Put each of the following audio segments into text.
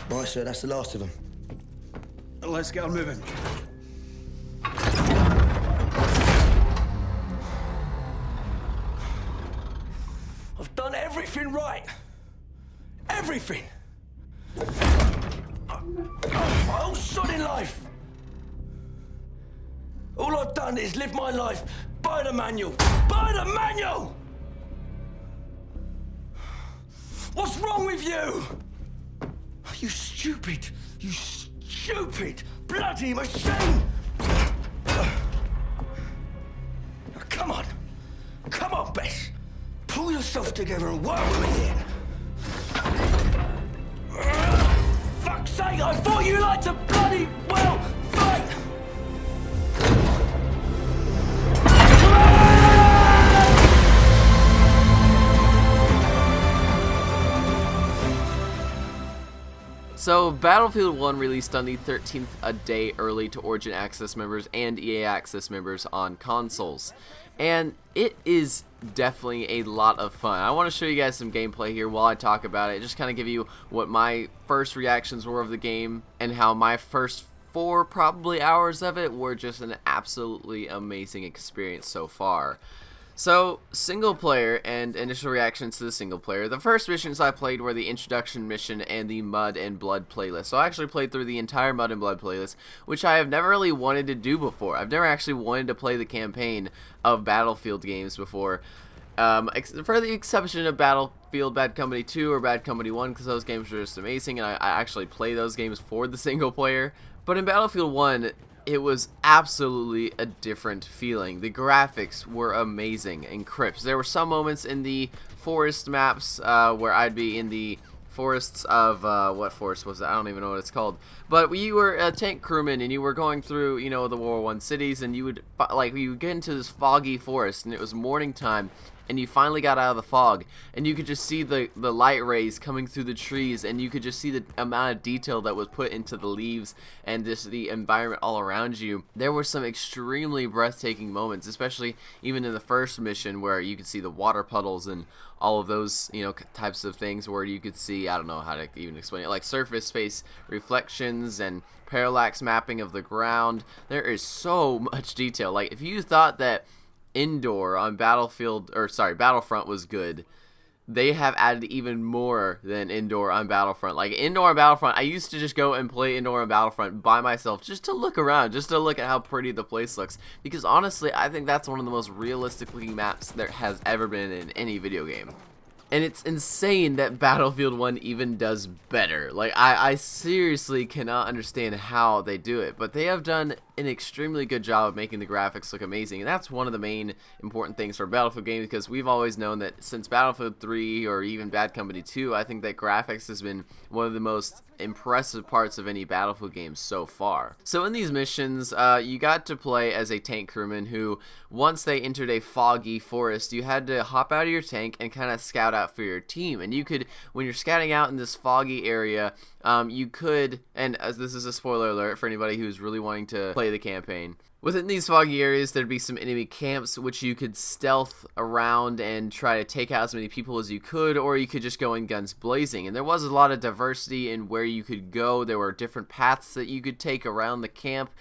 Right, sir, that's the last of them. Let's get on moving. I've done everything right. Everything. My whole sodding life. All I've done is live my life by the manual. By the manual! What's wrong with you? You stupid bloody machine! Now, come on, Bess. Pull yourself together and work with me here. Fuck's sake, I thought you liked to bloody well fight! So, Battlefield 1 released on the 13th, a day early to Origin Access members and EA Access members on consoles. And it is definitely a lot of fun. I want to show you guys some gameplay here while I talk about it. Just kind of give you what my first reactions were of the game and how my first 4 probably hours of it were just an absolutely amazing experience so far. So, single player and initial reactions to the single player. The first missions I played were the introduction mission and the Mud and Blood playlist. So I actually played through the entire Mud and Blood playlist, which I have never really wanted to do before. I've never actually wanted to play the campaign of Battlefield games before. For the exception of Battlefield Bad Company 2 or Bad Company 1, because those games are just amazing, and I actually play those games for the single player. But in Battlefield 1, it was absolutely a different feeling. The graphics were amazing and crisp. There were some moments in the forest maps where I'd be in the forests of, what forest was it? I don't even know what it's called. But you were a tank crewman and you were going through, you know, the World War I cities, and you would get into this foggy forest, and it was morning time, and you finally got out of the fog, and you could just see the light rays coming through the trees, and you could just see the amount of detail that was put into the leaves and just the environment all around you. There were some extremely breathtaking moments, especially even in the first mission where you could see the water puddles and all of those, you know, types of things where you could see, I don't know how to even explain it, like surface space reflections and parallax mapping of the ground. There is so much detail. Like, if you thought that indoor on Battlefront was good, they have added even more than indoor on Battlefront. Like, indoor on Battlefront, I used to just go and play indoor on Battlefront by myself just to look around, just to look at how pretty the place looks, because honestly, I think that's one of the most realistic looking maps there has ever been in any video game. And it's insane that Battlefield 1 even does better. Like, I seriously cannot understand how they do it, but they have done an extremely good job of making the graphics look amazing, and that's one of the main important things for a Battlefield game, because we've always known that since Battlefield 3 or even Bad Company 2, I think that graphics has been one of the most impressive parts of any Battlefield game so far. So in these missions, you got to play as a tank crewman who, once they entered a foggy forest, you had to hop out of your tank and kind of scout out for your team. And you could, when you're scouting out in this foggy area, you could, and as this is a spoiler alert for anybody who's really wanting to play the campaign, within these foggy areas there'd be some enemy camps which you could stealth around and try to take out as many people as you could, or you could just go in guns blazing. And there was a lot of diversity in where you could go. There were different paths that you could take around the camp,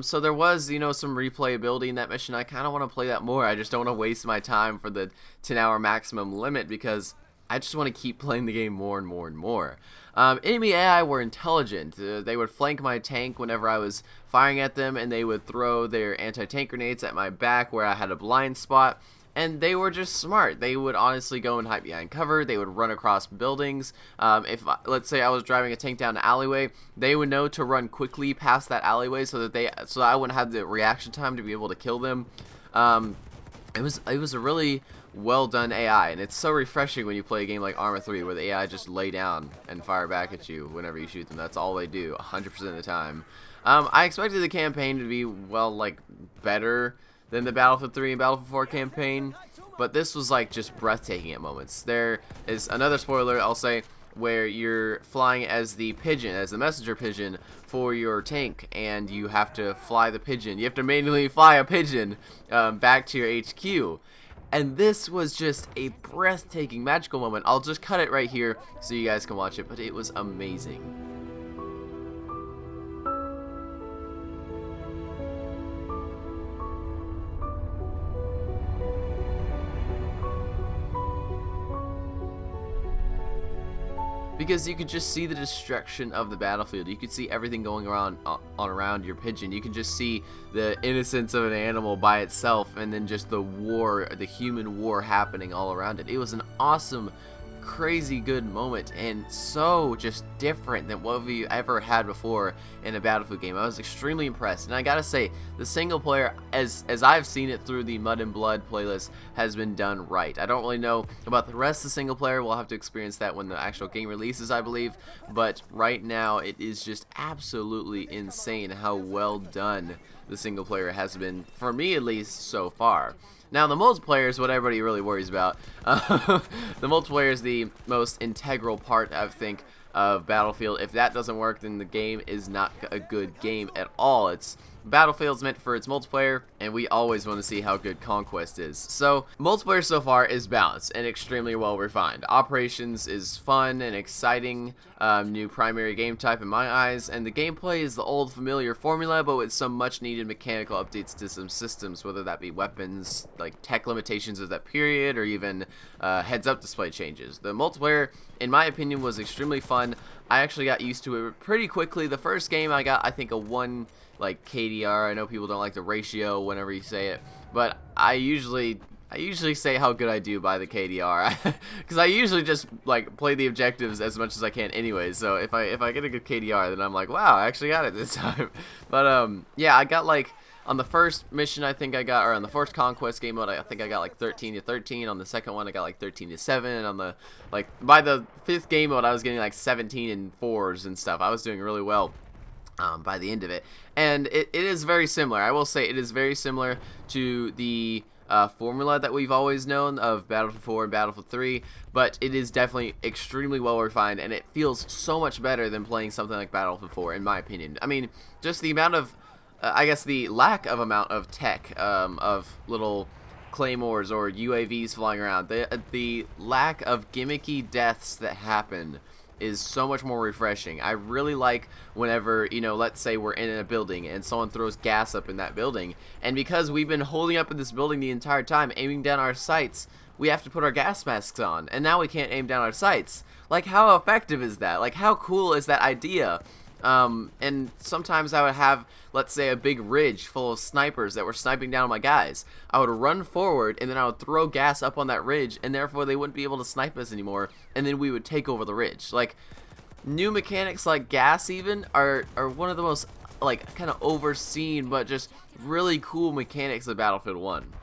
so there was, you know, some replayability in that mission. I kind of want to play that more. I just don't want to waste my time for the 10-hour maximum limit, because I just want to keep playing the game more and more and more. Enemy AI were intelligent. They would flank my tank whenever I was firing at them, and they would throw their anti-tank grenades at my back where I had a blind spot. And they were just smart. They would honestly go and hide behind cover. They would run across buildings. Let's say I was driving a tank down an alleyway, they would know to run quickly past that alleyway so that I wouldn't have the reaction time to be able to kill them. It was a really well done AI, and it's so refreshing when you play a game like Arma 3 where the AI just lay down and fire back at you whenever you shoot them. That's all they do 100% of the time. I expected the campaign to be, well, like, better than the Battlefield 3 and Battlefield 4 campaign, but this was like just breathtaking at moments. There is another spoiler I'll say, where you're flying as the pigeon, as the messenger pigeon for your tank, and you have to fly the pigeon. You have to manually fly a pigeon back to your HQ. And this was just a breathtaking, magical moment. I'll just cut it right here so you guys can watch it, but it was amazing. because you could just see the destruction of the battlefield. You could see everything going around around your pigeon. You can just see the innocence of an animal by itself, and then just the war, the human war happening all around it. It was an awesome, crazy good moment, and so just different than what we ever had before in a Battlefield game. I was extremely impressed, and I gotta say, the single player, as I've seen it through the Mud and Blood playlist, has been done right. I don't really know about the rest of the single player. We'll have to experience that when the actual game releases, I believe, but right now it is just absolutely insane how well done the single player has been, for me at least, so far. Now, the multiplayer is what everybody really worries about. The multiplayer is the most integral part, I think, of Battlefield. If that doesn't work, then the game is not a good game at all. Battlefield's meant for its multiplayer, and we always want to see how good Conquest is. So, multiplayer so far is balanced and extremely well refined. Operations is fun and exciting, new primary game type in my eyes, and the gameplay is the old familiar formula, but with some much needed mechanical updates to some systems, whether that be weapons, like tech limitations of that period, or even heads-up display changes. The multiplayer, in my opinion, was extremely fun. I actually got used to it pretty quickly. The first game I got, I think, a 1 like KDR. I know people don't like the ratio whenever you say it, but I usually say how good I do by the KDR, because I usually just like play the objectives as much as I can anyways. So if I get a good KDR, then I'm like, wow, I actually got it this time. But yeah, I got like on the first mission, I think I got, or on the first Conquest game mode, I think I got like 13 to 13. On the second one, I got like 13 to 7. On the by the 5th game mode, I was getting like 17 and 4s and stuff. I was doing really well by the end of it, and it is very similar. I will say it is very similar to the formula that we've always known of Battlefield 4 and Battlefield 3, but it is definitely extremely well refined, and it feels so much better than playing something like Battlefield 4, in my opinion. I mean, just the amount of, I guess the lack of amount of tech, of little claymores or UAVs flying around, the lack of gimmicky deaths that happen is so much more refreshing. I really like whenever, you know, let's say we're in a building and someone throws gas up in that building, and because we've been holding up in this building the entire time, aiming down our sights, we have to put our gas masks on, and now we can't aim down our sights. Like, how effective is that? Like, how cool is that idea? And sometimes I would have, let's say, a big ridge full of snipers that were sniping down my guys. I would run forward, and then I would throw gas up on that ridge, and therefore they wouldn't be able to snipe us anymore, and then we would take over the ridge. Like, new mechanics like gas even are one of the most, like, kind of overseen, but just really cool mechanics of Battlefield 1.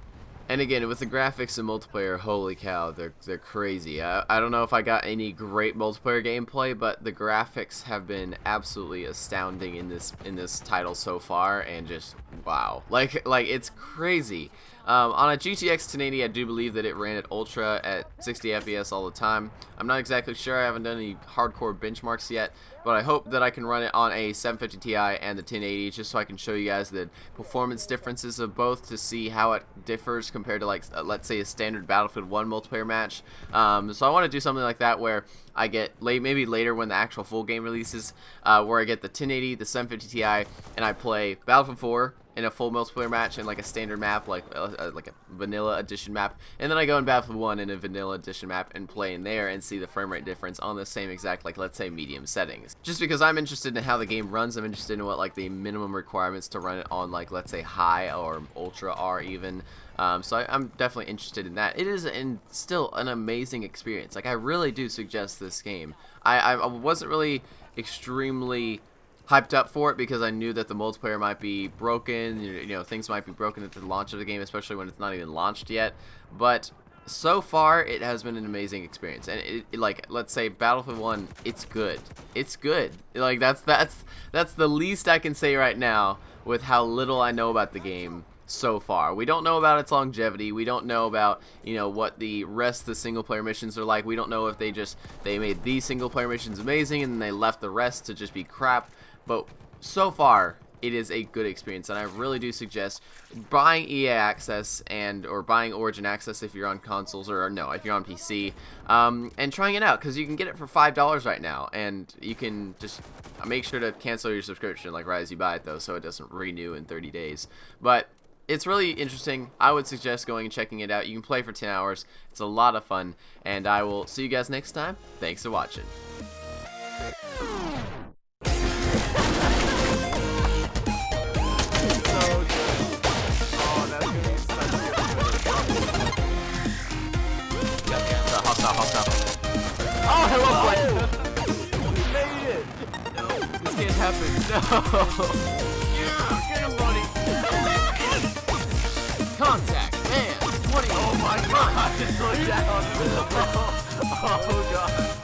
And again, with the graphics and multiplayer, holy cow, they're crazy. I don't know if I got any great multiplayer gameplay, but the graphics have been absolutely astounding in this title so far, and just wow, like it's crazy. On a GTX 1080, I do believe that it ran at ultra at 60 FPS all the time. I'm not exactly sure. I haven't done any hardcore benchmarks yet, but I hope that I can run it on a 750 Ti and the 1080, just so I can show you guys the performance differences of both, to see how it differs compared to, like, let's say a standard Battlefield 1 multiplayer match. So I want to do something like that where I get maybe later when the actual full game releases, where I get the 1080, the 750 Ti, and I play Battlefield 4 in a full multiplayer match in like a standard map, like a vanilla edition map, and then I go in Battlefield 1 in a vanilla edition map and play in there and see the frame rate difference on the same exact, like, let's say medium settings. Just because I'm interested in how the game runs, I'm interested in what like the minimum requirements to run it on, like, let's say high or ultra are even. So I'm definitely interested in that. It is still an amazing experience. Like, I really do suggest this game. I wasn't really extremely hyped up for it because I knew that the multiplayer might be broken, you know, things might be broken at the launch of the game, especially when it's not even launched yet. But so far, it has been an amazing experience, and it like, let's say Battlefield 1, it's good. It's good. Like, that's the least I can say right now with how little I know about the game so far. We don't know about its longevity. We don't know about, you know, what the rest of the single player missions are like. We don't know if they made these single player missions amazing and then they left the rest to just be crap. But so far, it is a good experience, and I really do suggest buying EA Access or buying Origin Access if you're on consoles, or no, if you're on PC, and trying it out, because you can get it for $5 right now, and you can just make sure to cancel your subscription like right as you buy it, though, so it doesn't renew in 30 days. But it's really interesting. I would suggest going and checking it out. You can play for 10 hours. It's a lot of fun, and I will see you guys next time. Thanks for watching. Hostile. Oh, hello, Blake! We made it! This can't happen. No! Yeah, get him, buddy! Contact, man! 20. Oh my god! Slow down! Oh god!